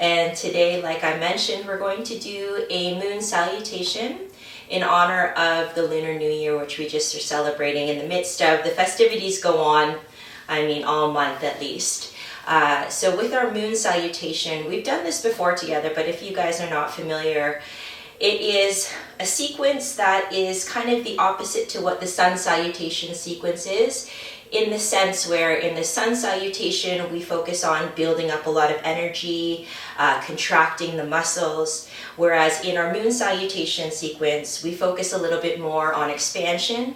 And today, like I mentioned, we're going to do a moon salutation in honor of the Lunar New Year, which we just are celebrating in the midst of. The festivities go on, all month at least. So with our moon salutation, we've done this before together, but if you guys are not familiar, it is a sequence that is kind of the opposite to what the sun salutation sequence is, in the sense where in the sun salutation, we focus on building up a lot of energy, contracting the muscles, whereas in our moon salutation sequence, we focus a little bit more on expansion,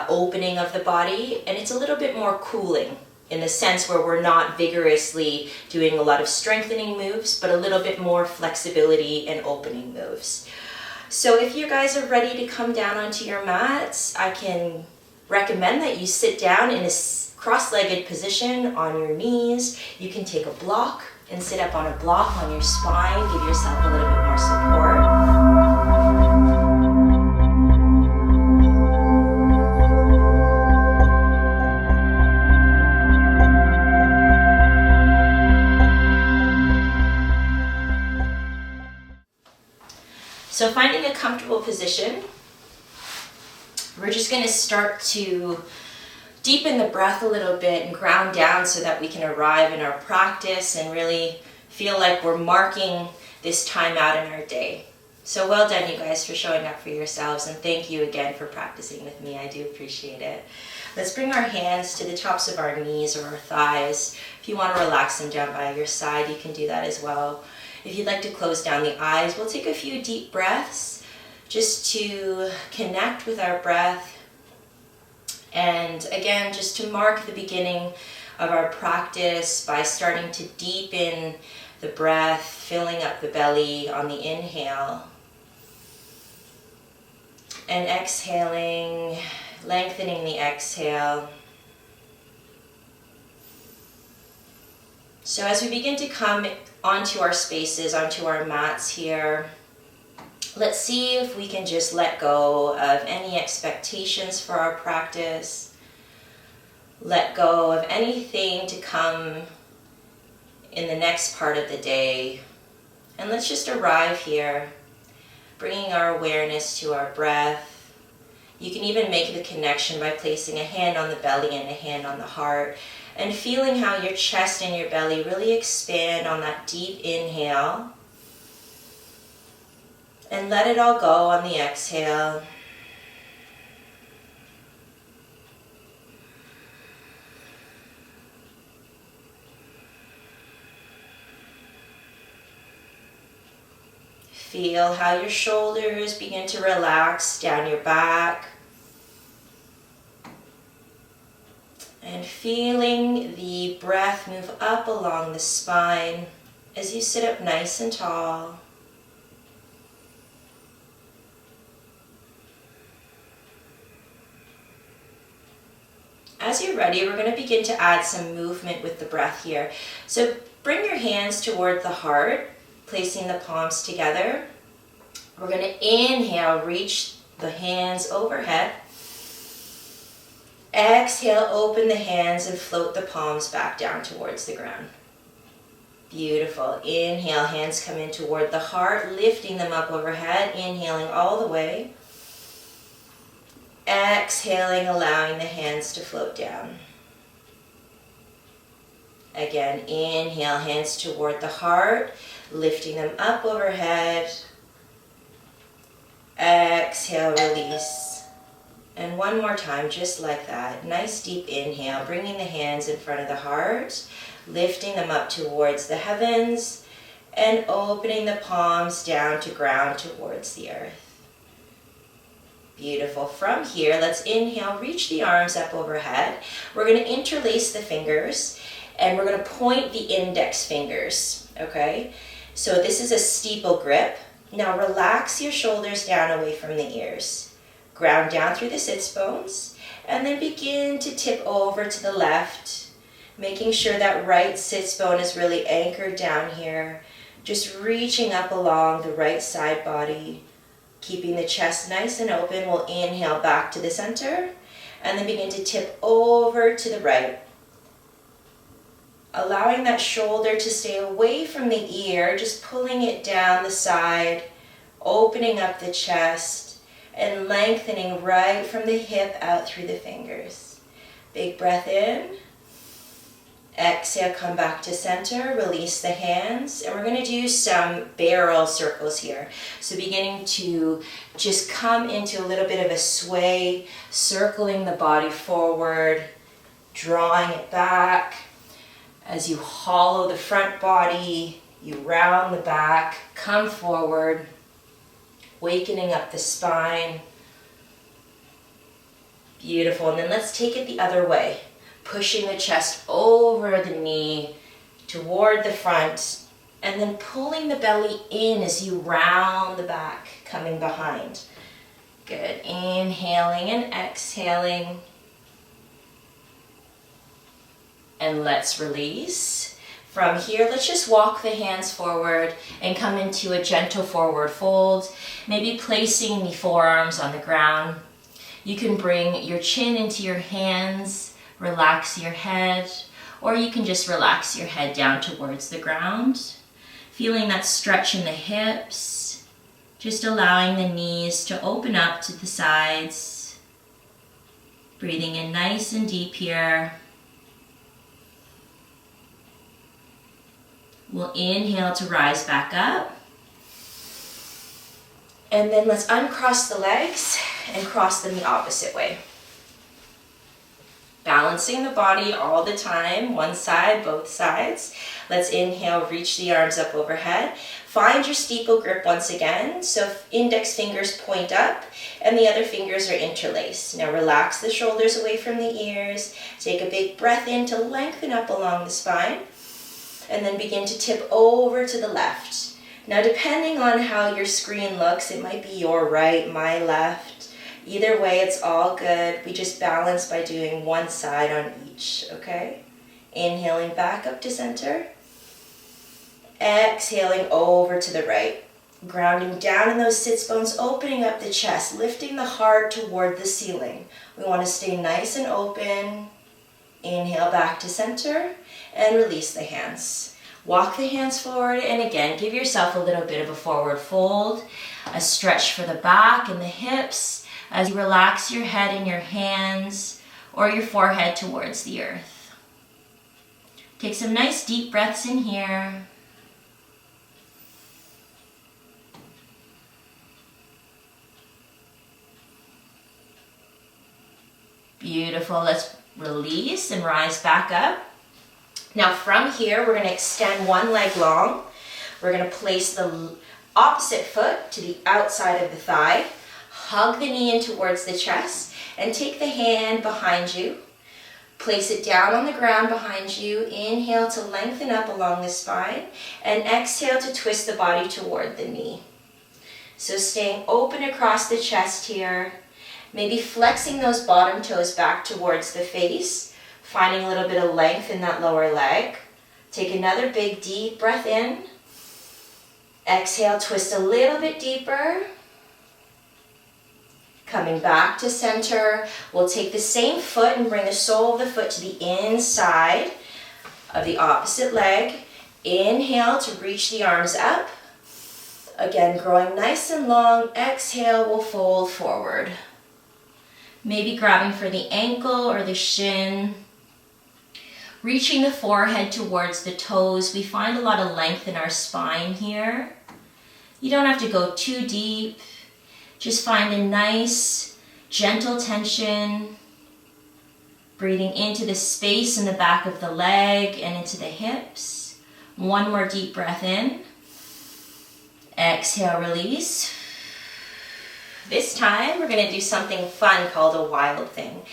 opening of the body, and it's a little bit more cooling in the sense where we're not vigorously doing a lot of strengthening moves, but a little bit more flexibility and opening moves. So if you guys are ready to come down onto your mats, I can recommend that you sit down in a cross-legged position on your knees. You can take a block and sit up on a block on your spine. Give yourself a little bit more support. So finding a comfortable position, we're just going to start to deepen the breath a little bit and ground down so that we can arrive in our practice and really feel like we're marking this time out in our day. So well done, you guys, for showing up for yourselves, and thank you again for practicing with me. I do appreciate it. Let's bring our hands to the tops of our knees or our thighs. If you want to relax them down by your side, you can do that as well. If you'd like to close down the eyes, we'll take a few deep breaths just to connect with our breath. And again, just to mark the beginning of our practice by starting to deepen the breath, filling up the belly on the inhale. And exhaling, lengthening the exhale. So as we begin to come onto our spaces, onto our mats here, let's see if we can just let go of any expectations for our practice. Let go of anything to come in the next part of the day. And let's just arrive here, bringing our awareness to our breath. You can even make the connection by placing a hand on the belly and a hand on the heart, and feeling how your chest and your belly really expand on that deep inhale. And let it all go on the exhale. Feel how your shoulders begin to relax down your back. And feeling the breath move up along the spine as you sit up nice and tall. As you're ready, we're going to begin to add some movement with the breath here. So bring your hands toward the heart, placing the palms together. We're going to inhale, reach the hands overhead. Exhale, open the hands and float the palms back down towards the ground. Beautiful. Inhale, hands come in toward the heart, lifting them up overhead, inhaling all the way. Exhaling, allowing the hands to float down. Again, inhale, hands toward the heart, lifting them up overhead. Exhale, release. And one more time, just like that. Nice deep inhale, bringing the hands in front of the heart, lifting them up towards the heavens, and opening the palms down to ground towards the earth. Beautiful. From here, let's inhale, reach the arms up overhead. We're going to interlace the fingers, and we're going to point the index fingers, okay? So this is a steeple grip. Now relax your shoulders down away from the ears. Ground down through the sits bones, and then begin to tip over to the left, making sure that right sits bone is really anchored down here, just reaching up along the right side body, keeping the chest nice and open. We'll inhale back to the center, and then begin to tip over to the right. allowing that shoulder to stay away from the ear, just pulling it down the side, opening up the chest, and lengthening right from the hip out through the fingers. Big breath in. Exhale, come back to center, release the hands, and we're going to do some barrel circles here. So beginning to just come into a little bit of a sway, circling the body forward, drawing it back. As you hollow the front body, you round the back, come forward, wakening up the spine. Beautiful. And then let's take it the other way. Pushing the chest over the knee toward the front, and then pulling the belly in as you round the back, coming behind. Good. Inhaling and exhaling. And let's release. From here, let's just walk the hands forward and come into a gentle forward fold, maybe placing the forearms on the ground. You can bring your chin into your hands, relax your head, or you can just relax your head down towards the ground. Feeling that stretch in the hips, just allowing the knees to open up to the sides. Breathing in nice and deep here. We'll inhale to rise back up. And then let's uncross the legs and cross them the opposite way. Balancing the body all the time, one side, both sides. Let's inhale, reach the arms up overhead. Find your steeple grip once again. So index fingers point up and the other fingers are interlaced. Now relax the shoulders away from the ears. Take a big breath in to lengthen up along the spine. And then begin to tip over to the left. Now depending on how your screen looks, it might be your right, my left. Either way, it's all good. We just balance by doing one side on each, okay? Inhaling back up to center. Exhaling over to the right. Grounding down in those sits bones, opening up the chest, lifting the heart toward the ceiling. We want to stay nice and open. Inhale back to center and release the hands. Walk the hands forward and again, give yourself a little bit of a forward fold, a stretch for the back and the hips as you relax your head in your hands or your forehead towards the earth. Take some nice deep breaths in here. Beautiful. Let's release and rise back up. Now from here, we're going to extend one leg long. We're going to place the opposite foot to the outside of the thigh. Hug the knee in towards the chest and take the hand behind you. Place it down on the ground behind you. Inhale to lengthen up along the spine and exhale to twist the body toward the knee. So staying open across the chest here. Maybe flexing those bottom toes back towards the face, finding a little bit of length in that lower leg. Take another big deep breath in. Exhale, twist a little bit deeper. Coming back to center, we'll take the same foot and bring the sole of the foot to the inside of the opposite leg. Inhale to reach the arms up. Again, growing nice and long. Exhale, we'll fold forward. Maybe grabbing for the ankle or the shin. Reaching the forehead towards the toes. We find a lot of length in our spine here. You don't have to go too deep. Just find a nice, gentle tension. Breathing into the space in the back of the leg and into the hips. One more deep breath in. Exhale, release. This time, we're going to do something fun called a wild thing.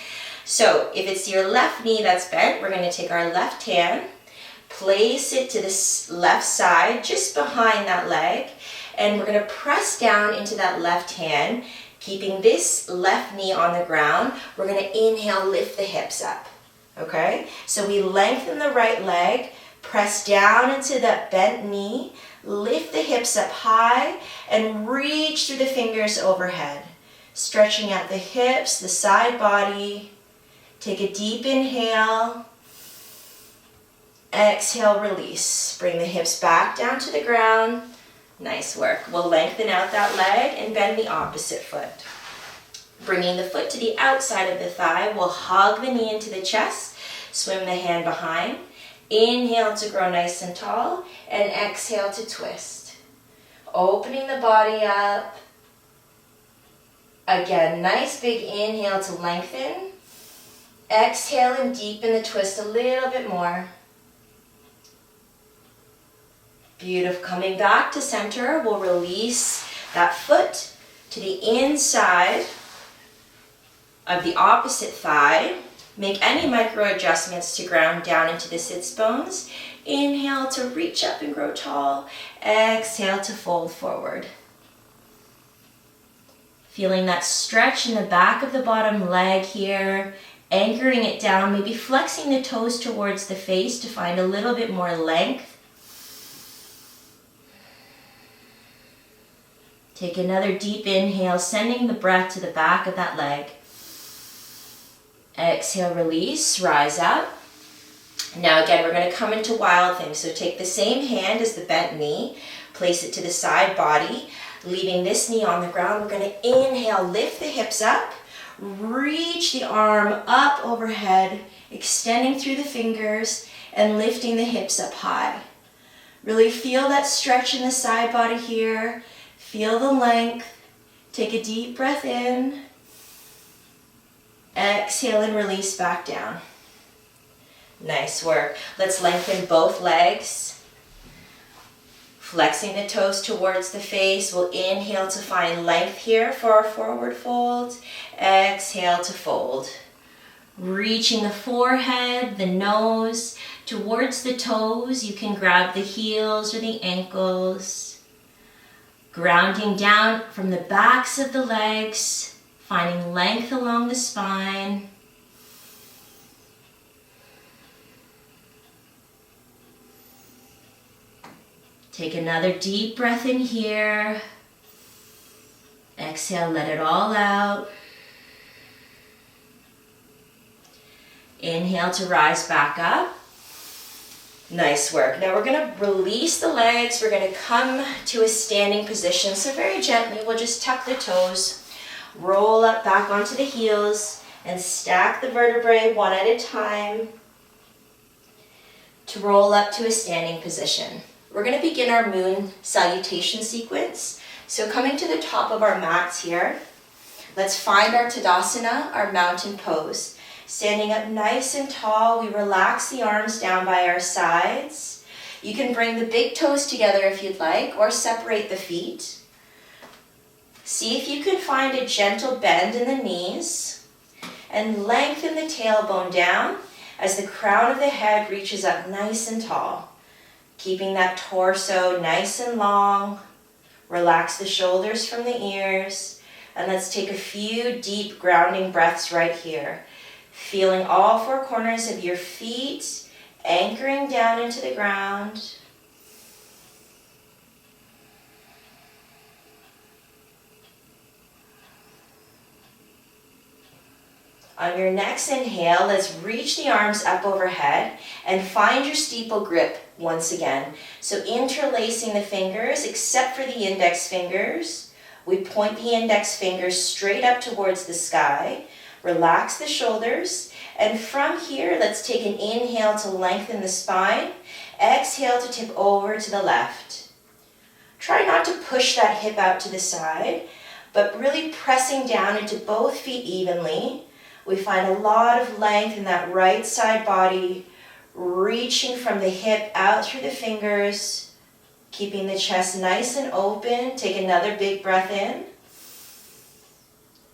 So if it's your left knee that's bent, we're going to take our left hand, place it to the left side, just behind that leg, and we're going to press down into that left hand, keeping this left knee on the ground. We're going to inhale, lift the hips up, okay? So we lengthen the right leg, press down into that bent knee, lift the hips up high, and reach through the fingers overhead. Stretching out the hips, the side body. Take a deep inhale. Exhale, release. Bring the hips back down to the ground. Nice work. We'll lengthen out that leg and bend the opposite foot. Bringing the foot to the outside of the thigh, we'll hug the knee into the chest, swim the hand behind. Inhale to grow nice and tall, and exhale to twist. Opening the body up. Again, nice big inhale to lengthen. Exhale and deepen the twist a little bit more. Beautiful. Coming back to center, we'll release that foot to the inside of the opposite thigh. Make any micro adjustments to ground down into the sits bones. Inhale to reach up and grow tall. Exhale to fold forward. Feeling that stretch in the back of the bottom leg here. Anchoring it down, maybe flexing the toes towards the face to find a little bit more length. Take another deep inhale, sending the breath to the back of that leg. Exhale, release, rise up. Now again, we're going to come into wild thing. So take the same hand as the bent knee, place it to the side body, leaving this knee on the ground. We're going to inhale, lift the hips up, reach the arm up overhead, extending through the fingers and lifting the hips up high. Really feel that stretch in the side body here. Feel the length. Take a deep breath in. Exhale and release back down. Nice work. Let's lengthen both legs. Flexing the toes towards the face. We'll inhale to find length here for our forward fold. Exhale to fold. Reaching the forehead, the nose, towards the toes. You can grab the heels or the ankles. Grounding down from the backs of the legs. Finding length along the spine. Take another deep breath in here. Exhale, let it all out. Inhale to rise back up. Nice work. Now we're going to release the legs. We're going to come to a standing position. So very gently, we'll just tuck the toes. Roll up back onto the heels and stack the vertebrae one at a time to roll up to a standing position. We're going to begin our Moon Salutation sequence. So coming to the top of our mats here, let's find our Tadasana, our mountain pose. Standing up nice and tall, we relax the arms down by our sides. You can bring the big toes together if you'd like, or separate the feet. See if you can find a gentle bend in the knees and lengthen the tailbone down as the crown of the head reaches up nice and tall. Keeping that torso nice and long. Relax the shoulders from the ears. And let's take a few deep grounding breaths right here. Feeling all four corners of your feet anchoring down into the ground. On your next inhale, let's reach the arms up overhead and find your steeple grip once again. So interlacing the fingers, except for the index fingers. We point the index fingers straight up towards the sky. Relax the shoulders. And from here, let's take an inhale to lengthen the spine. Exhale to tip over to the left. Try not to push that hip out to the side, but really pressing down into both feet evenly. We find a lot of length in that right side body, reaching from the hip out through the fingers, keeping the chest nice and open. Take another big breath in.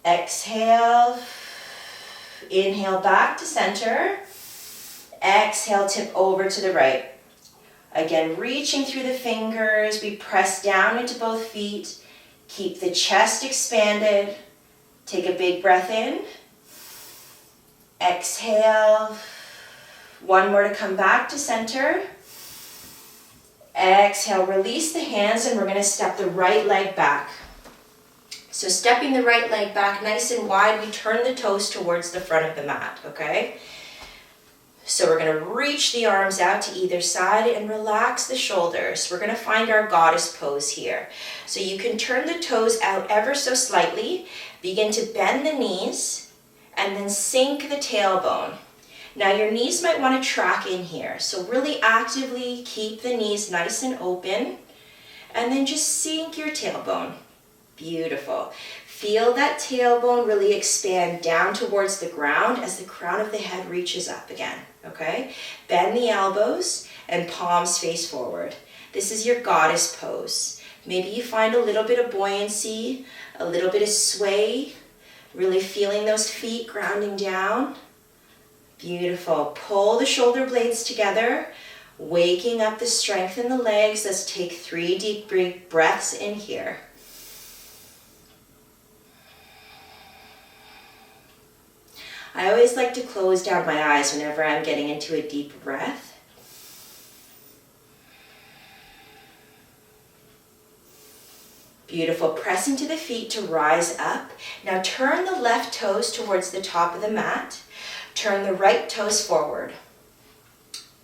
Exhale. Inhale back to center. Exhale, tip over to the right. Again, reaching through the fingers. We press down into both feet. Keep the chest expanded. Take a big breath in. Exhale. One more to come back to center. Exhale, release the hands, and we're going to step the right leg back. So stepping the right leg back nice and wide, we turn the toes towards the front of the mat, okay? So we're going to reach the arms out to either side and relax the shoulders. We're going to find our goddess pose here. So you can turn the toes out ever so slightly, begin to bend the knees, and then sink the tailbone. Now your knees might want to track in here. So really actively keep the knees nice and open, and then just sink your tailbone. Beautiful. Feel that tailbone really expand down towards the ground as the crown of the head reaches up again, okay? Bend the elbows and palms face forward. This is your goddess pose. Maybe you find a little bit of buoyancy, a little bit of sway, really feeling those feet grounding down. Beautiful. Pull the shoulder blades together, waking up the strength in the legs. Let's take 3 deep breaths in here. I always like to close down my eyes whenever I'm getting into a deep breath. Beautiful. Press into the feet to rise up. Now turn the left toes towards the top of the mat. Turn the right toes forward.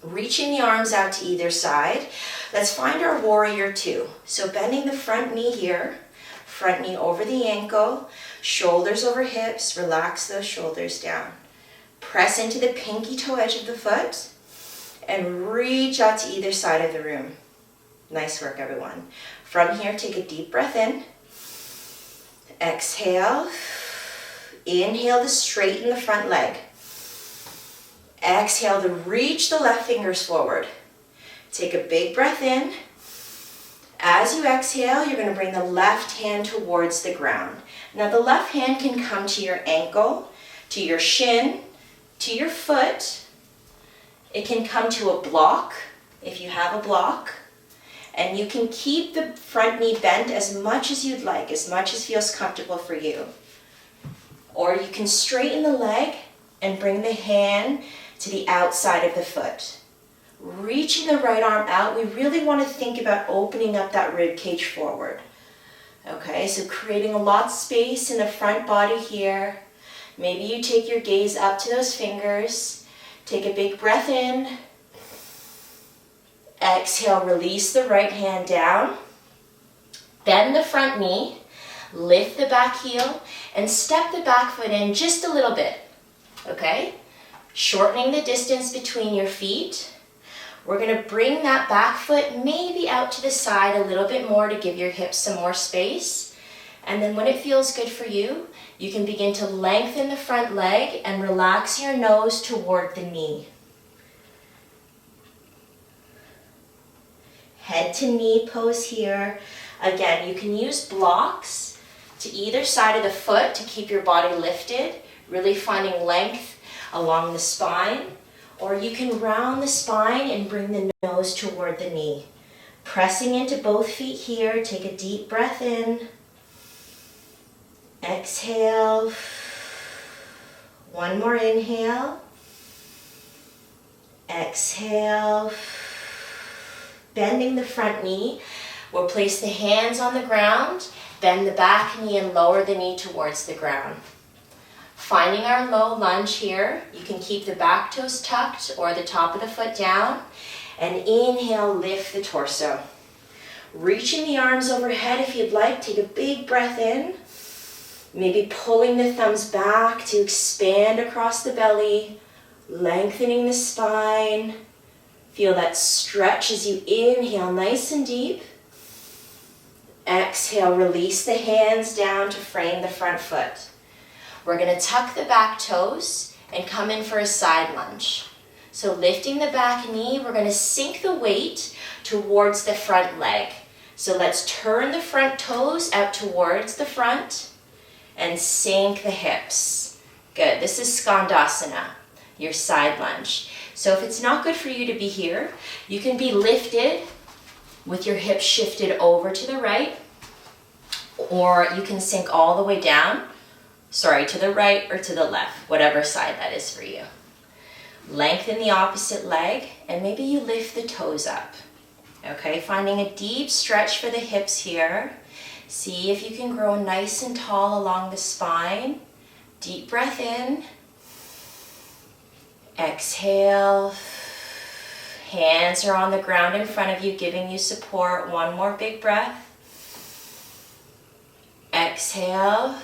Reaching the arms out to either side. Let's find our warrior two. So bending the front knee here. Front knee over the ankle, shoulders over hips, relax those shoulders down. Press into the pinky toe edge of the foot and reach out to either side of the room. Nice work, everyone. From here, take a deep breath in. Exhale. Inhale to straighten the front leg. Exhale to reach the left fingers forward. Take a big breath in. As you exhale, you're going to bring the left hand towards the ground. Now the left hand can come to your ankle, to your shin, to your foot. It can come to a block, if you have a block. And you can keep the front knee bent as much as you'd like, as much as feels comfortable for you. Or you can straighten the leg and bring the hand to the outside of the foot. Reaching the right arm out, we really want to think about opening up that rib cage forward. Okay, so creating a lot of space in the front body here. Maybe you take your gaze up to those fingers. Take a big breath in. Exhale, release the right hand down. Bend the front knee. Lift the back heel and step the back foot in just a little bit. Okay, shortening the distance between your feet. We're going to bring that back foot maybe out to the side a little bit more to give your hips some more space. And then when it feels good for you, you can begin to lengthen the front leg and relax your nose toward the knee. Head to knee pose here. Again, you can use blocks to either side of the foot to keep your body lifted, really finding length along the spine. Or you can round the spine and bring the nose toward the knee. Pressing into both feet here, take a deep breath in. Exhale. One more inhale. Exhale. Bending the front knee. We'll place the hands on the ground, bend the back knee and lower the knee towards the ground. Finding our low lunge here, you can keep the back toes tucked or the top of the foot down, and inhale, lift the torso. Reaching the arms overhead if you'd like, take a big breath in, maybe pulling the thumbs back to expand across the belly, lengthening the spine. Feel that stretch as you inhale nice and deep. Exhale, release the hands down to frame the front foot. We're going to tuck the back toes and come in for a side lunge. So lifting the back knee, we're going to sink the weight towards the front leg. So let's turn the front toes out towards the front and sink the hips. Good. This is Skandasana, your side lunge. So if it's not good for you to be here, you can be lifted with your hips shifted over to the right, or you can sink all the way down. To the right or to the left, whatever side that is for you. Lengthen the opposite leg and maybe you lift the toes up. Okay, finding a deep stretch for the hips here. See if you can grow nice and tall along the spine. Deep breath in. Exhale. Hands are on the ground in front of you, giving you support. One more big breath. Exhale.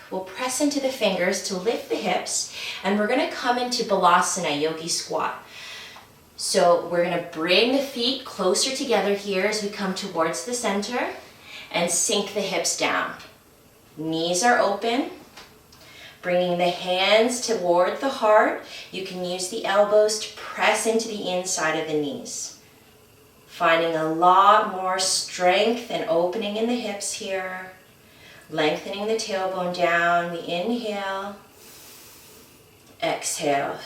We'll press into the fingers to lift the hips, and we're going to come into Balasana, Yogi Squat. So we're going to bring the feet closer together here as we come towards the center and sink the hips down. Knees are open. Bringing the hands toward the heart. You can use the elbows to press into the inside of the knees. Finding a lot more strength and opening in the hips here. Lengthening the tailbone down. We inhale. Exhale.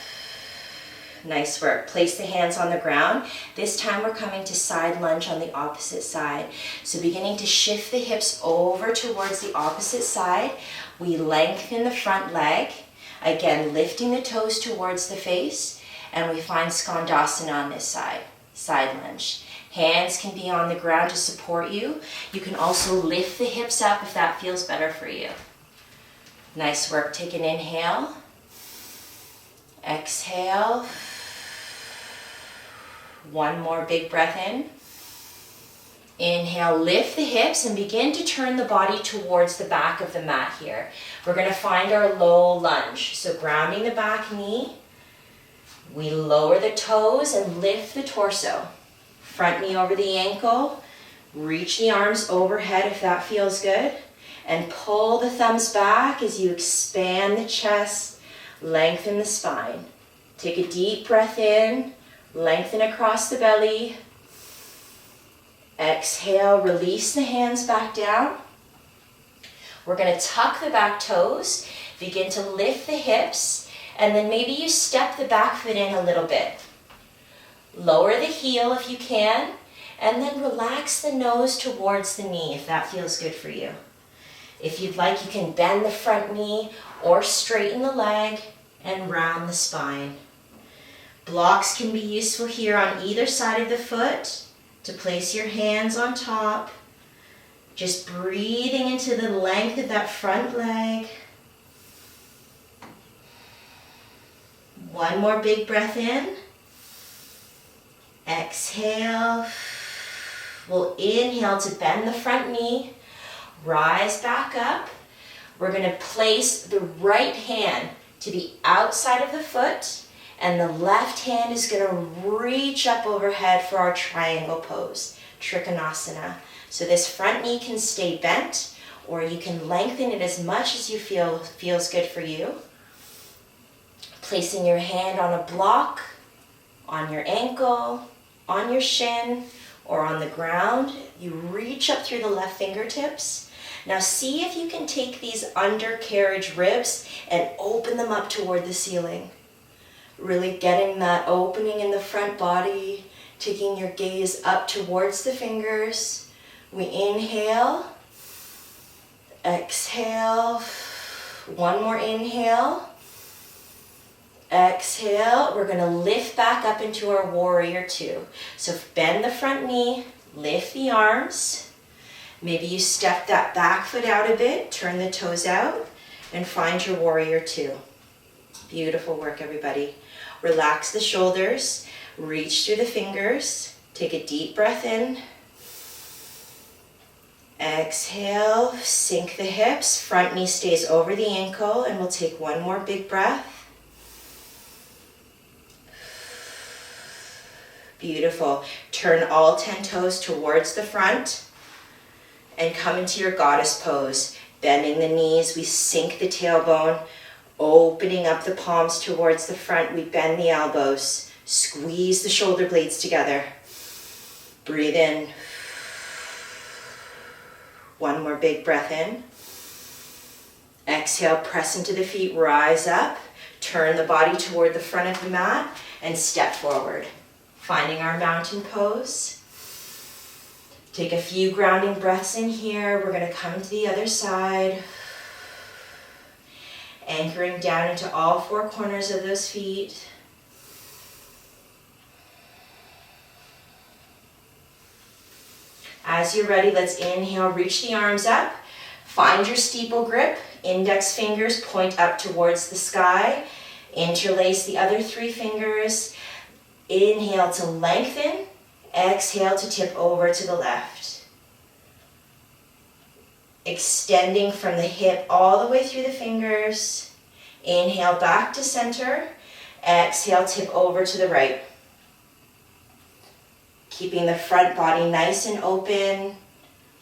Nice work. Place the hands on the ground. This time we're coming to side lunge on the opposite side. So beginning to shift the hips over towards the opposite side. We lengthen the front leg. Again, lifting the toes towards the face. And we find Skandasana on this side. Side lunge. Hands can be on the ground to support you. You can also lift the hips up if that feels better for you. Nice work. Take an inhale. Exhale. One more big breath in. Inhale, lift the hips and begin to turn the body towards the back of the mat here. We're going to find our low lunge. So grounding the back knee. We lower the toes and lift the torso. Front knee over the ankle. Reach the arms overhead if that feels good. And pull the thumbs back as you expand the chest. Lengthen the spine. Take a deep breath in. Lengthen across the belly. Exhale, release the hands back down. We're going to tuck the back toes. Begin to lift the hips. And then maybe you step the back foot in a little bit. Lower the heel if you can. And then relax the nose towards the knee if that feels good for you. If you'd like, you can bend the front knee or straighten the leg and round the spine. Blocks can be useful here on either side of the foot to place your hands on top. Just breathing into the length of that front leg. One more big breath in. Exhale. We'll inhale to bend the front knee. Rise back up. We're going to place the right hand to the outside of the foot. And the left hand is going to reach up overhead for our triangle pose, Trikonasana. So this front knee can stay bent, or you can lengthen it as much as you feel feels good for you. Placing your hand on a block, on your ankle, on your shin, or on the ground. You reach up through the left fingertips. Now see if you can take these undercarriage ribs and open them up toward the ceiling. Really getting that opening in the front body, taking your gaze up towards the fingers. We inhale, exhale, one more inhale, exhale. We're going to lift back up into our warrior two. So bend the front knee, lift the arms. Maybe you step that back foot out a bit, turn the toes out, and find your warrior two. Beautiful work, everybody. Relax the shoulders, reach through the fingers, take a deep breath in. Exhale, sink the hips, front knee stays over the ankle, and we'll take one more big breath. Beautiful. Turn all 10 toes towards the front and come into your goddess pose. Bending the knees, we sink the tailbone. Opening up the palms towards the front, we bend the elbows. Squeeze the shoulder blades together. Breathe in. One more big breath in. Exhale, press into the feet, rise up. Turn the body toward the front of the mat and step forward. Finding our mountain pose. Take a few grounding breaths in here. We're going to come to the other side. Anchoring down into all four corners of those feet. As you're ready, let's inhale, reach the arms up. Find your steeple grip. Index fingers point up towards the sky. Interlace the other 3 fingers. Inhale to lengthen. Exhale to tip over to the left. Extending from the hip all the way through the fingers. Inhale back to center. Exhale, tip over to the right. Keeping the front body nice and open.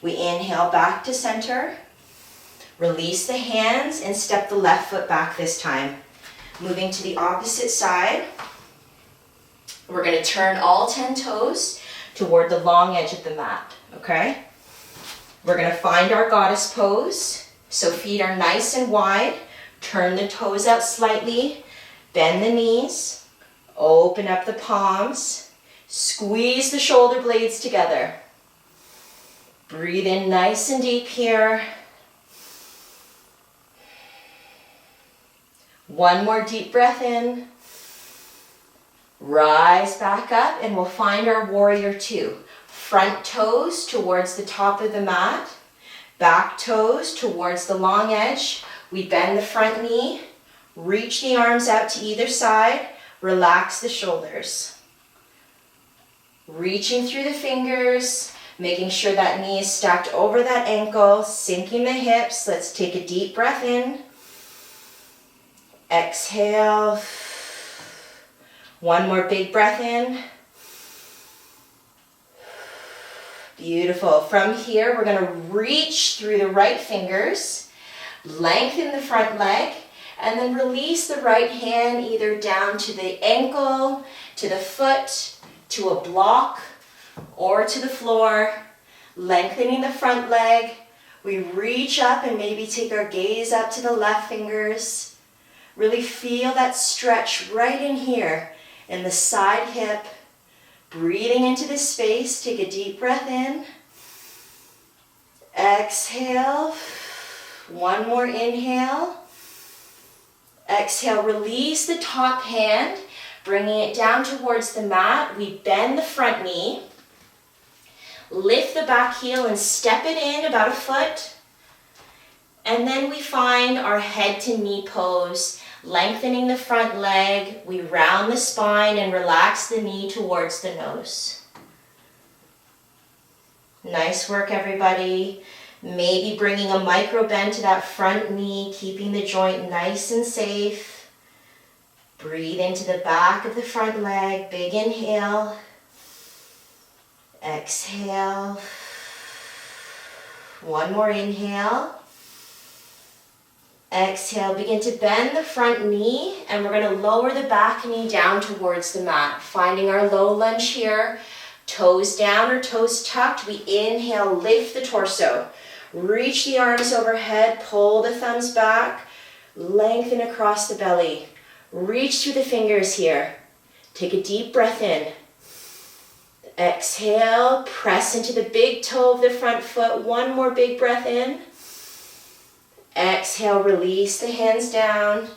We inhale back to center. Release the hands and step the left foot back this time. Moving to the opposite side. We're going to turn all 10 toes toward the long edge of the mat, okay? We're going to find our goddess pose. So feet are nice and wide. Turn the toes out slightly. Bend the knees. Open up the palms. Squeeze the shoulder blades together. Breathe in nice and deep here. One more deep breath in. Rise back up and we'll find our warrior 2. Front toes towards the top of the mat. Back toes towards the long edge. We bend the front knee. Reach the arms out to either side. Relax the shoulders. Reaching through the fingers. Making sure that knee is stacked over that ankle. Sinking the hips. Let's take a deep breath in. Exhale. One more big breath in. Beautiful. From here, we're going to reach through the right fingers, lengthen the front leg, and then release the right hand either down to the ankle, to the foot, to a block, or to the floor. Lengthening the front leg. We reach up and maybe take our gaze up to the left fingers. Really feel that stretch right in here in the side hip. Breathing into this space, take a deep breath in. Exhale. One more inhale. Exhale, release the top hand, bringing it down towards the mat. We bend the front knee. Lift the back heel and step it in about a foot. And then we find our head to knee pose. Lengthening the front leg, we round the spine and relax the knee towards the nose. Nice work, everybody. Maybe bringing a micro bend to that front knee, keeping the joint nice and safe. Breathe into the back of the front leg. Big inhale. Exhale. One more inhale. Exhale, begin to bend the front knee and we're going to lower the back knee down towards the mat. Finding our low lunge here, toes down or toes tucked. We inhale, lift the torso. Reach the arms overhead, pull the thumbs back, lengthen across the belly. Reach through the fingers here. Take a deep breath in. Exhale, press into the big toe of the front foot. One more big breath in. Exhale, release the hands down.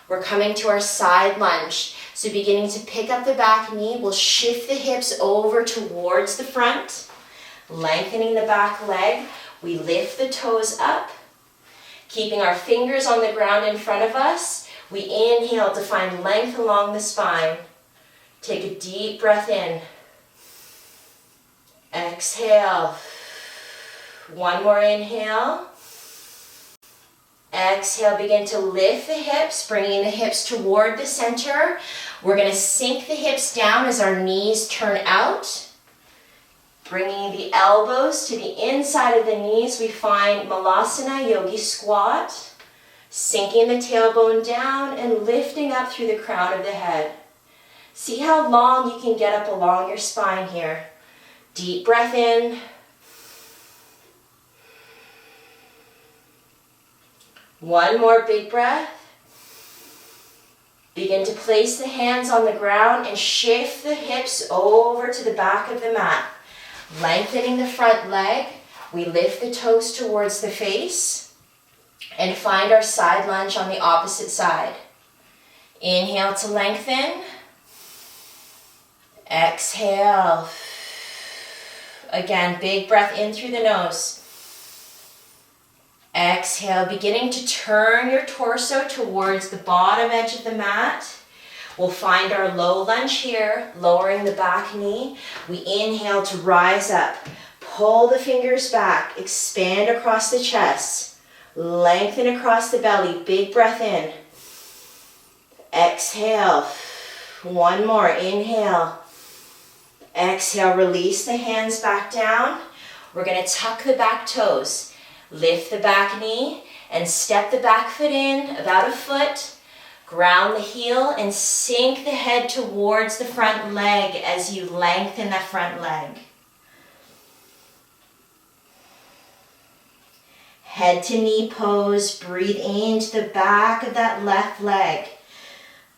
We're coming to our side lunge. So beginning to pick up the back knee, we'll shift the hips over towards the front. Lengthening the back leg, we lift the toes up. Keeping our fingers on the ground in front of us, we inhale to find length along the spine. Take a deep breath in. Exhale. One more inhale. Exhale, begin to lift the hips, bringing the hips toward the center. We're going to sink the hips down as our knees turn out. Bringing the elbows to the inside of the knees, we find Malasana, Yogi Squat. Sinking the tailbone down and lifting up through the crown of the head. See how long you can get up along your spine here. Deep breath in. One more big breath. Begin to place the hands on the ground and shift the hips over to the back of the mat. Lengthening the front leg, we lift the toes towards the face and find our side lunge on the opposite side. Inhale to lengthen. Exhale. Again, big breath in through the nose. Exhale, beginning to turn your torso towards the bottom edge of the mat. We'll find our low lunge here, lowering the back knee. We inhale to rise up. Pull the fingers back, expand across the chest, lengthen across the belly, big breath in. Exhale, one more, inhale. Exhale, release the hands back down. We're gonna tuck the back toes, lift the back knee, and step the back foot in about a foot. Ground the heel and sink the head towards the front leg as you lengthen that front leg. Head to knee pose, breathe into the back of that left leg.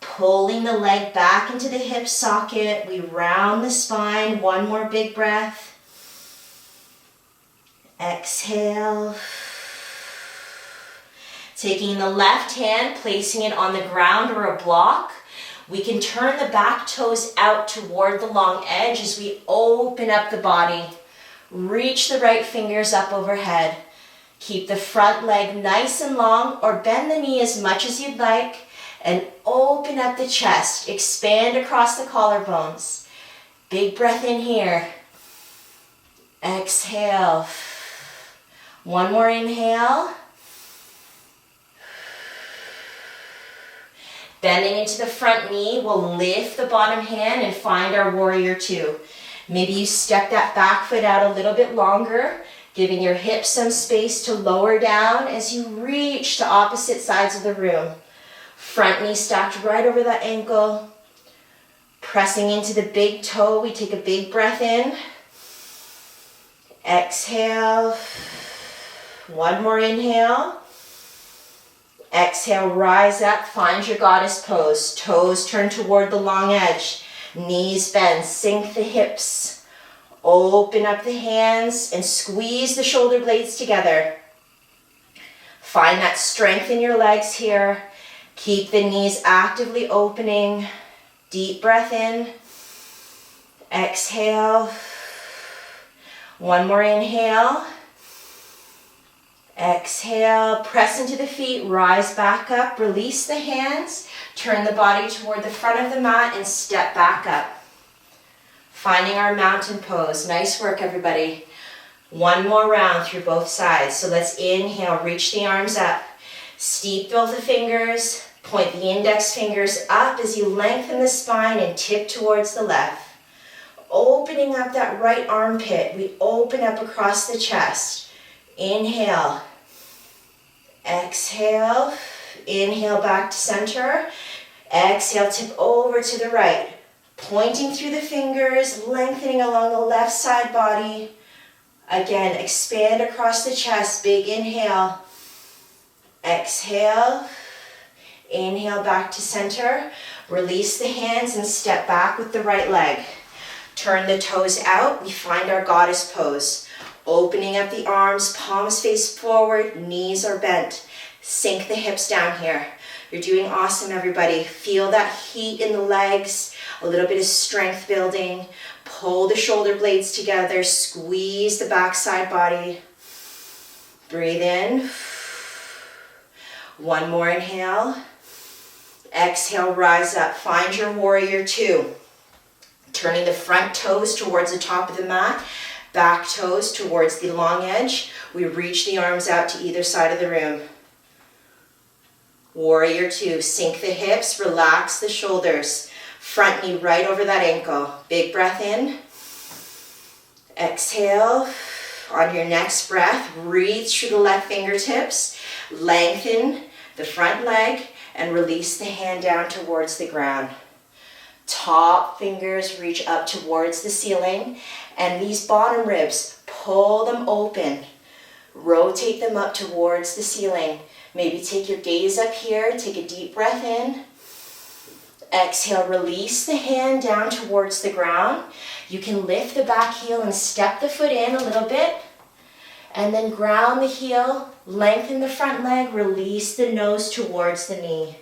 Pulling the leg back into the hip socket, we round the spine, one more big breath. Exhale. Taking the left hand, placing it on the ground or a block. We can turn the back toes out toward the long edge as we open up the body. Reach the right fingers up overhead. Keep the front leg nice and long, or bend the knee as much as you'd like, and open up the chest. Expand across the collarbones. Big breath in here. Exhale. One more inhale. Bending into the front knee, we'll lift the bottom hand and find our warrior two. Maybe you step that back foot out a little bit longer, giving your hips some space to lower down as you reach to opposite sides of the room. Front knee stacked right over that ankle. Pressing into the big toe, we take a big breath in. Exhale. One more inhale. Exhale, rise up, find your goddess pose. Toes turn toward the long edge. Knees bend, sink the hips. Open up the hands and squeeze the shoulder blades together. Find that strength in your legs here. Keep the knees actively opening. Deep breath in. Exhale. One more inhale. Exhale, press into the feet, rise back up, release the hands, turn the body toward the front of the mat and step back up. Finding our mountain pose. Nice work, everybody. One more round through both sides. So let's inhale, reach the arms up. Steep both the fingers, point the index fingers up as you lengthen the spine and tip towards the left. Opening up that right armpit, we open up across the chest. Inhale. Exhale, inhale back to center. Exhale, tip over to the right. Pointing through the fingers, lengthening along the left side body. Again, expand across the chest, big inhale. Exhale, inhale back to center. Release the hands and step back with the right leg. Turn the toes out, we find our goddess pose. Opening up the arms, palms face forward, knees are bent. Sink the hips down here. You're doing awesome, everybody. Feel that heat in the legs, a little bit of strength building. Pull the shoulder blades together, squeeze the backside body. Breathe in. One more inhale. Exhale, rise up. Find your warrior two. Turning the front toes towards the top of the mat. Back toes towards the long edge. We reach the arms out to either side of the room. Warrior two, sink the hips, relax the shoulders. Front knee right over that ankle. Big breath in. Exhale. On your next breath, reach through the left fingertips. Lengthen the front leg and release the hand down towards the ground. Top fingers reach up towards the ceiling, and these bottom ribs, pull them open. Rotate them up towards the ceiling. Maybe take your gaze up here, take a deep breath in. Exhale, release the hand down towards the ground. You can lift the back heel and step the foot in a little bit, and then ground the heel, lengthen the front leg, release the nose towards the knee.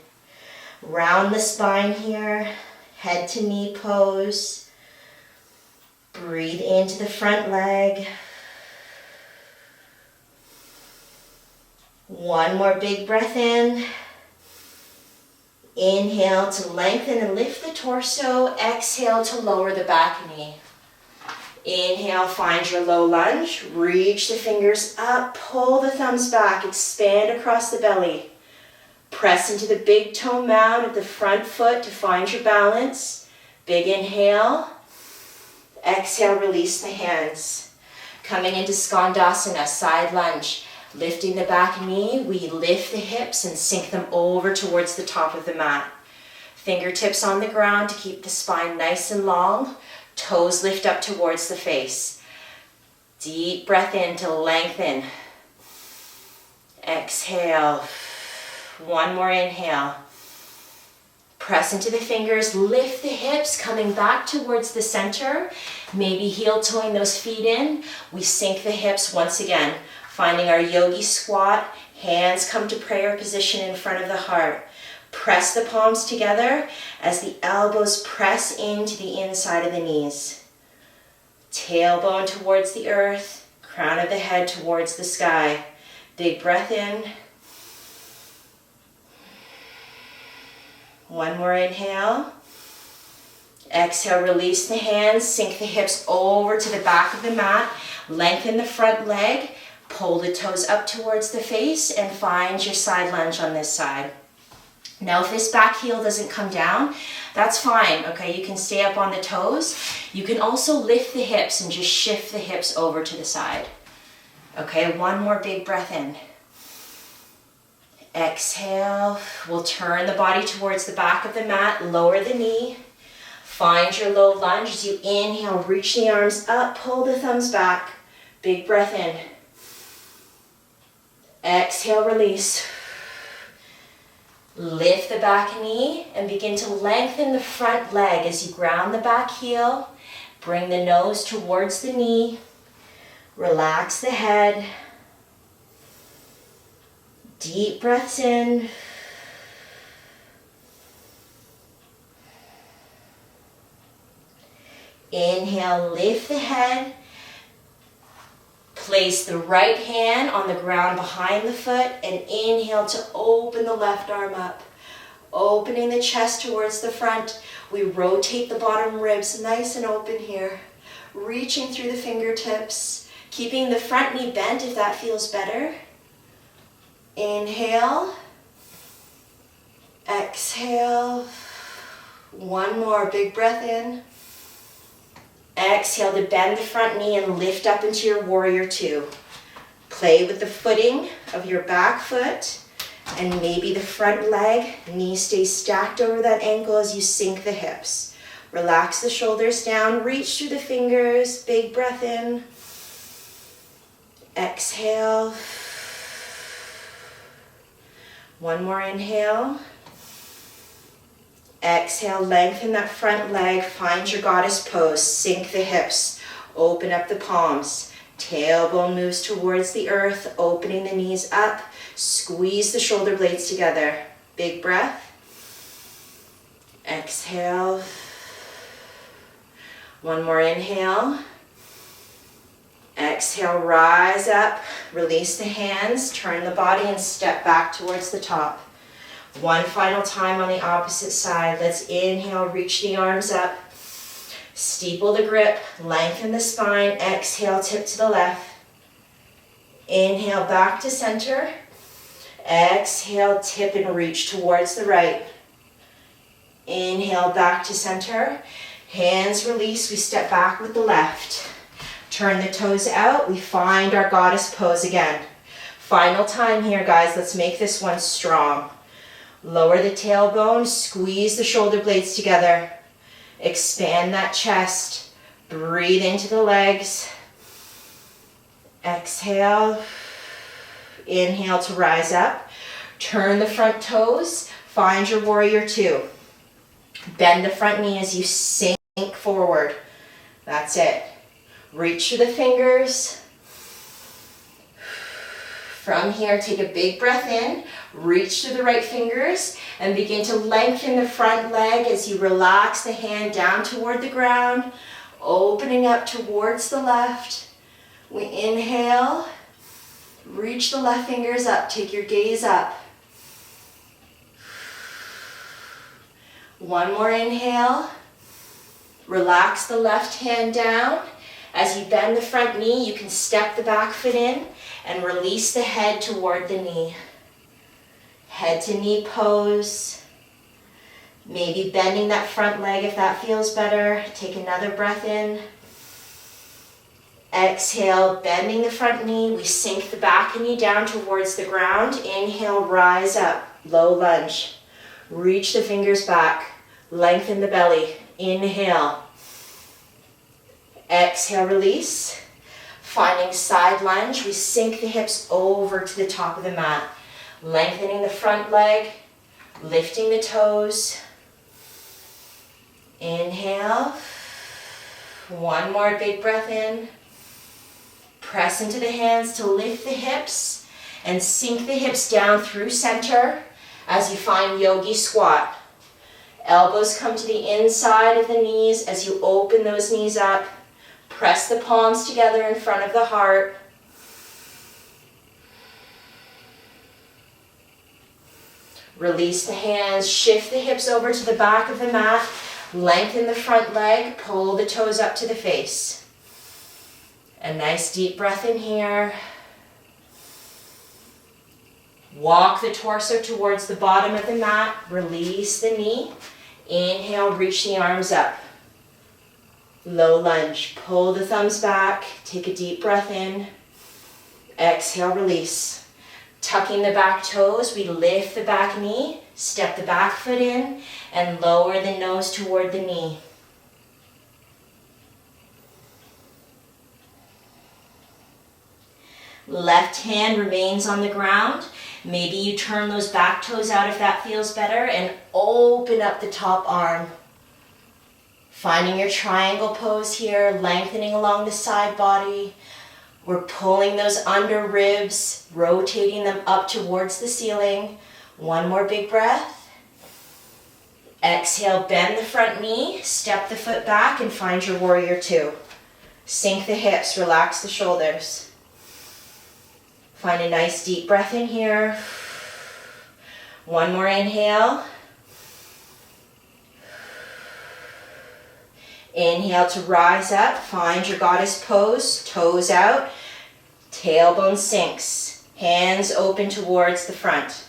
Round the spine here. Head to knee pose. Breathe into the front leg. One more big breath in. Inhale to lengthen and lift the torso. Exhale to lower the back knee. Inhale, find your low lunge. Reach the fingers up, pull the thumbs back, expand across the belly. Press into the big toe mound of the front foot to find your balance. Big inhale. Exhale, release the hands. Coming into Skandasana, side lunge. Lifting the back knee, we lift the hips and sink them over towards the top of the mat. Fingertips on the ground to keep the spine nice and long. Toes lift up towards the face. Deep breath in to lengthen. Exhale. One more inhale. Press into the fingers, lift the hips, coming back towards the center. Maybe heel toeing those feet in. We sink the hips once again. Finding our Yogi Squat, hands come to prayer position in front of the heart. Press the palms together as the elbows press into the inside of the knees. Tailbone towards the earth, crown of the head towards the sky. Big breath in. One more inhale. Exhale, release the hands, sink the hips over to the back of the mat. Lengthen the front leg. Pull the toes up towards the face and find your side lunge on this side. Now if this back heel doesn't come down, that's fine, okay? You can stay up on the toes. You can also lift the hips and just shift the hips over to the side. Okay, one more big breath in. Exhale, we'll turn the body towards the back of the mat, lower the knee. Find your low lunge as you inhale, reach the arms up, pull the thumbs back. Big breath in. Exhale, release. Lift the back knee and begin to lengthen the front leg as you ground the back heel. Bring the nose towards the knee. Relax the head. Deep breaths in. Inhale, lift the head. Place the right hand on the ground behind the foot and inhale to open the left arm up. Opening the chest towards the front. We rotate the bottom ribs nice and open here. Reaching through the fingertips. Keeping the front knee bent if that feels better. Inhale. Exhale. One more big breath in. Exhale to bend the front knee and lift up into your warrior two. Play with the footing of your back foot and maybe the front leg. Knee stays stacked over that ankle as you sink the hips. Relax the shoulders down, reach through the fingers, big breath in. Exhale. One more inhale. Exhale, lengthen that front leg, find your goddess pose, sink the hips, open up the palms, tailbone moves towards the earth, opening the knees up, squeeze the shoulder blades together, big breath, exhale, one more inhale, exhale, rise up, release the hands, turn the body and step back towards the top. One final time on the opposite side. Let's inhale, reach the arms up. Steeple the grip, lengthen the spine. Exhale, tip to the left. Inhale, back to center. Exhale, tip and reach towards the right. Inhale, back to center. Hands release, we step back with the left. Turn the toes out, we find our goddess pose again. Final time here, guys. Let's make this one strong. Lower the tailbone, squeeze the shoulder blades together. Expand that chest. Breathe into the legs. Exhale. Inhale to rise up. Turn the front toes. Find your warrior two. Bend the front knee as you sink forward. That's it. Reach for the fingers. From here, take a big breath in, reach to the right fingers, and begin to lengthen the front leg as you relax the hand down toward the ground, opening up towards the left. We inhale, reach Reach the left fingers up. Take your gaze up. One more inhale. Relax the left hand down. As you bend the front knee, you can step the back foot in and release the head toward the knee. Head to knee pose. Maybe bending that front leg if that feels better. Take another breath in. Exhale, bending the front knee. We sink the back knee down towards the ground. Inhale, rise up. Low lunge. Reach the fingers back. Lengthen the belly. Inhale. Exhale, release. Finding side lunge, we sink the hips over to the top of the mat. Lengthening the front leg. Lifting the toes. Inhale. One more big breath in. Press into the hands to lift the hips and sink the hips down through center as you find Yogi Squat. Elbows come to the inside of the knees as you open those knees up. Press the palms together in front of the heart. Release the hands, shift the hips over to the back of the mat. Lengthen the front leg, pull the toes up to the face. A nice deep breath in here. Walk the torso towards the bottom of the mat. Release the knee. Inhale, reach the arms up. Low lunge. Pull the thumbs back. Take a deep breath in. Exhale, release. Tucking the back toes, we lift the back knee, step the back foot in, and lower the nose toward the knee. Left hand remains on the ground. Maybe you turn those back toes out if that feels better and open up the top arm. Finding your triangle pose here, lengthening along the side body. We're pulling those under ribs, rotating them up towards the ceiling. One more big breath. Exhale, bend the front knee, step the foot back and find your warrior two. Sink the hips, relax the shoulders. Find a nice deep breath in here. One more inhale. Inhale to rise up, find your goddess pose, toes out, tailbone sinks, hands open towards the front.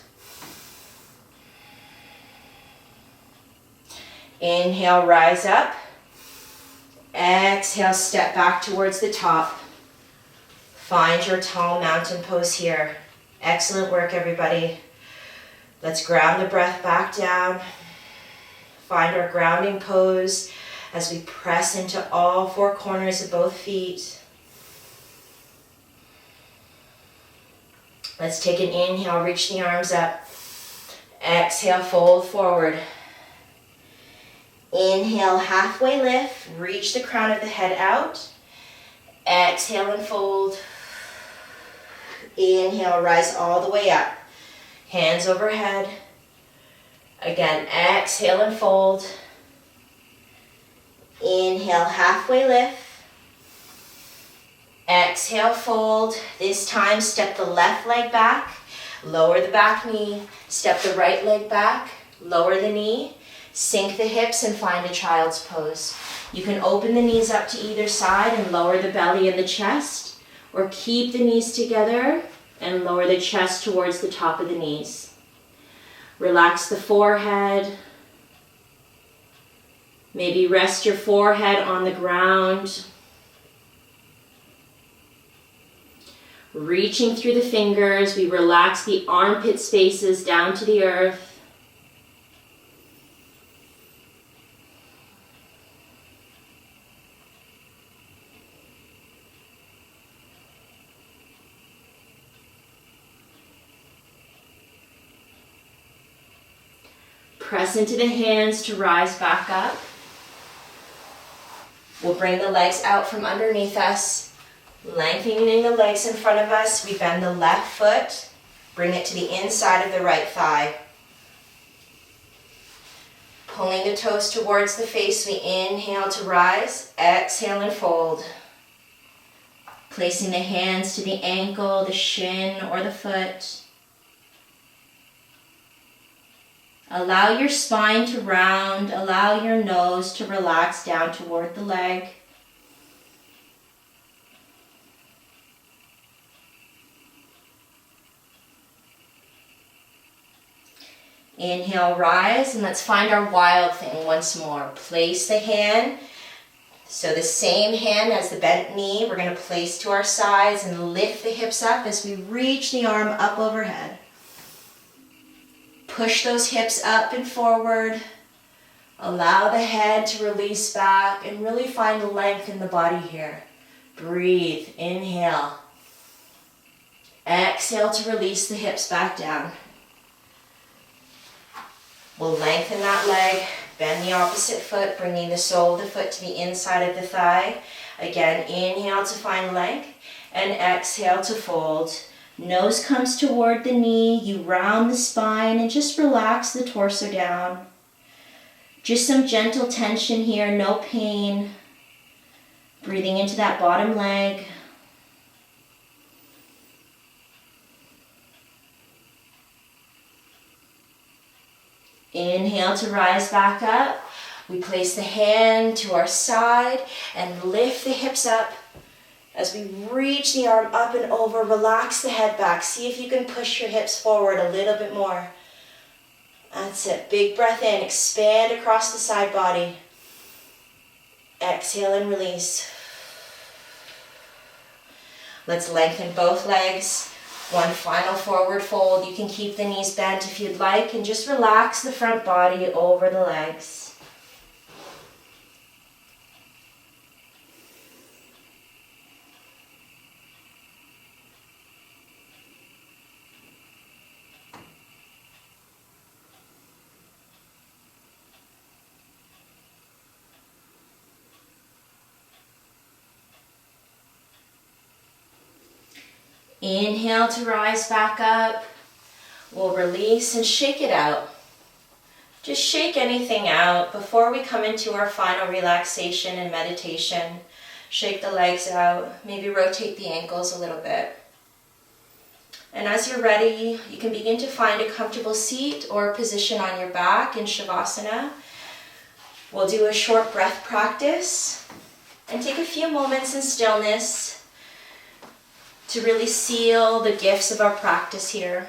Inhale, rise up. Exhale, step back towards the top. Find your tall mountain pose here. Excellent work, everybody. Let's ground the breath back down. Find our grounding pose as we press into all four corners of both feet. Let's take an inhale, reach the arms up. Exhale, fold forward. Inhale, halfway lift, reach the crown of the head out. Exhale and fold. Inhale, rise all the way up. Hands overhead. Again, exhale and fold. Inhale, halfway lift. Exhale, fold. This time, step the left leg back. Lower the back knee. Step the right leg back. Lower the knee. Sink the hips and find a child's pose. You can open the knees up to either side and lower the belly and the chest, or keep the knees together and lower the chest towards the top of the knees. Relax the forehead. Maybe rest your forehead on the ground. Reaching through the fingers, we relax the armpit spaces down to the earth. Press into the hands to rise back up. We'll bring the legs out from underneath us, lengthening the legs in front of us. We bend the left foot, bring it to the inside of the right thigh. Pulling the toes towards the face, we inhale to rise, exhale and fold. Placing the hands to the ankle, the shin, or the foot. Allow your spine to round. Allow your nose to relax down toward the leg. Inhale, rise, and let's find our wild thing once more. Place the hand, so the same hand as the bent knee, we're going to place to our sides and lift the hips up as we reach the arm up overhead. Push those hips up and forward. Allow the head to release back and really find length in the body here. Breathe, inhale. Exhale to release the hips back down. We'll lengthen that leg, bend the opposite foot, bringing the sole of the foot to the inside of the thigh. Again, inhale to find length and exhale to fold. Nose comes toward the knee, you round the spine and just relax the torso down. Just some gentle tension here, no pain. Breathing into that bottom leg. Inhale to rise back up. We place the hand to our side and lift the hips up. As we reach the arm up and over, relax the head back. See if you can push your hips forward a little bit more. That's it. Big breath in. Expand across the side body. Exhale and release. Let's lengthen both legs. One final forward fold. You can keep the knees bent if you'd like and just relax the front body over the legs. Inhale to rise back up. We'll release and shake it out. Just shake anything out before we come into our final relaxation and meditation. Shake the legs out, maybe rotate the ankles a little bit. And as you're ready, you can begin to find a comfortable seat or position on your back in Shavasana. We'll do a short breath practice and take a few moments in stillness to really seal the gifts of our practice here.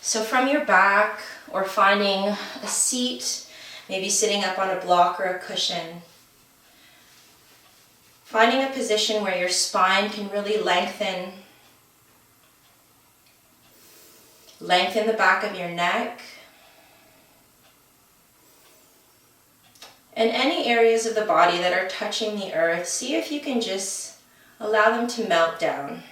So from your back or finding a seat, maybe sitting up on a block or a cushion, finding a position where your spine can really lengthen the back of your neck, and any areas of the body that are touching the earth, see if you can just allow them to melt down.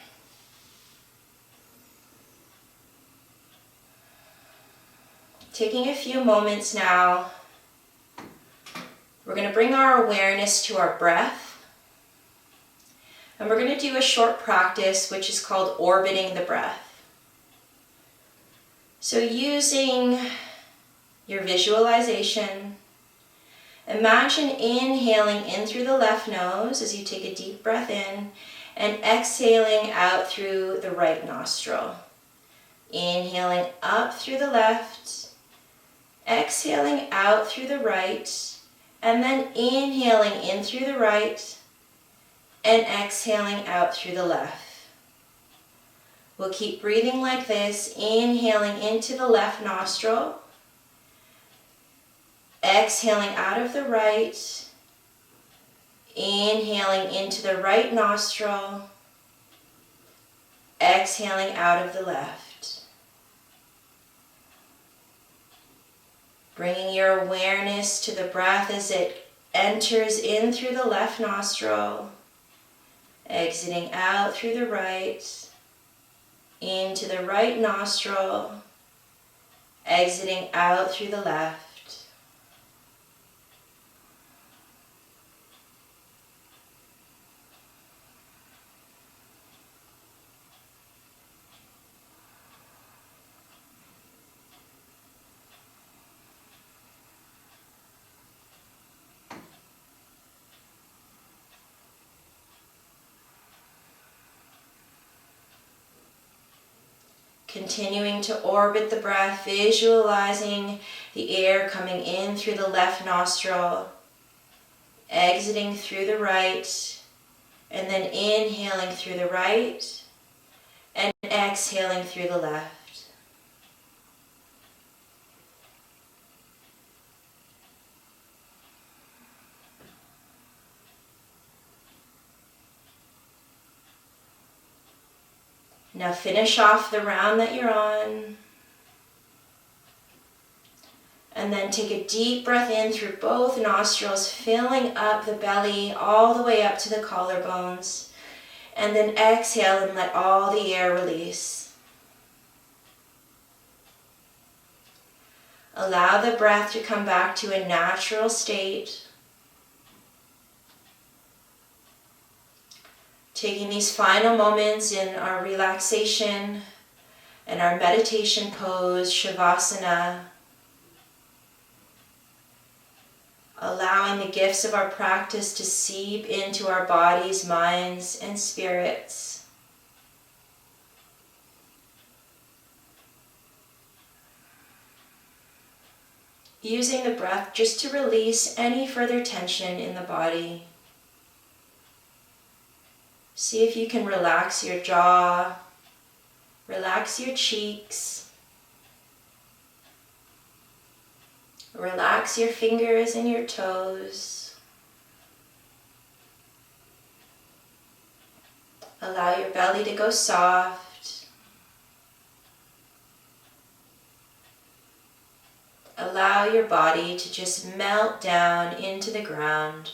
Taking a few moments now, we're going to bring our awareness to our breath. And we're going to do a short practice which is called orbiting the breath. So using your visualization, imagine inhaling in through the left nose as you take a deep breath in and exhaling out through the right nostril. Inhaling up through the left, exhaling out through the right, and then inhaling in through the right and exhaling out through the left. We'll keep breathing like this, inhaling into the left nostril, exhaling out of the right, inhaling into the right nostril, exhaling out of the left. Bringing your awareness to the breath as it enters in through the left nostril, exiting out through the right, into the right nostril, exiting out through the left. Continuing to orbit the breath, visualizing the air coming in through the left nostril, exiting through the right, and then inhaling through the right and exhaling through the left. Now finish off the round that you're on. And then take a deep breath in through both nostrils, filling up the belly all the way up to the collarbones. And then exhale and let all the air release. Allow the breath to come back to a natural state. Taking these final moments in our relaxation and our meditation pose, Shavasana. Allowing the gifts of our practice to seep into our bodies, minds, and spirits. Using the breath just to release any further tension in the body. See if you can relax your jaw, relax your cheeks, relax your fingers and your toes. Allow your belly to go soft. Allow your body to just melt down into the ground.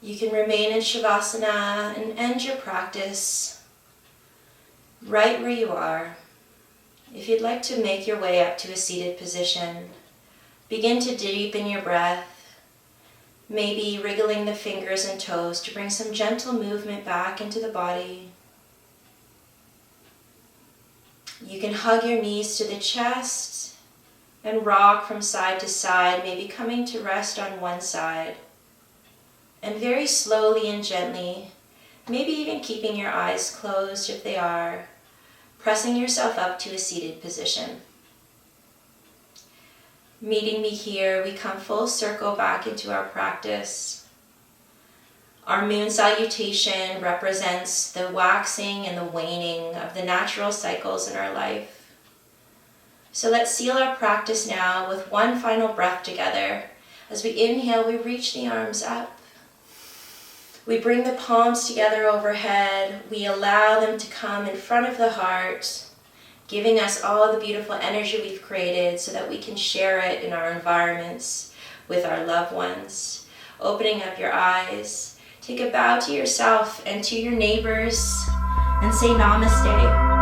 You can remain in Shavasana and end your practice right where you are. If you'd like to make your way up to a seated position, begin to deepen your breath, maybe wriggling the fingers and toes to bring some gentle movement back into the body. You can hug your knees to the chest and rock from side to side, maybe coming to rest on one side. And very slowly and gently, maybe even keeping your eyes closed if they are, pressing yourself up to a seated position. Meeting me here, we come full circle back into our practice. Our Moon Salutation represents the waxing and the waning of the natural cycles in our life. So let's seal our practice now with one final breath together. As we inhale, we reach the arms up. We bring the palms together overhead. We allow them to come in front of the heart, giving us all the beautiful energy we've created so that we can share it in our environments with our loved ones. Opening up your eyes, take a bow to yourself and to your neighbors and say namaste.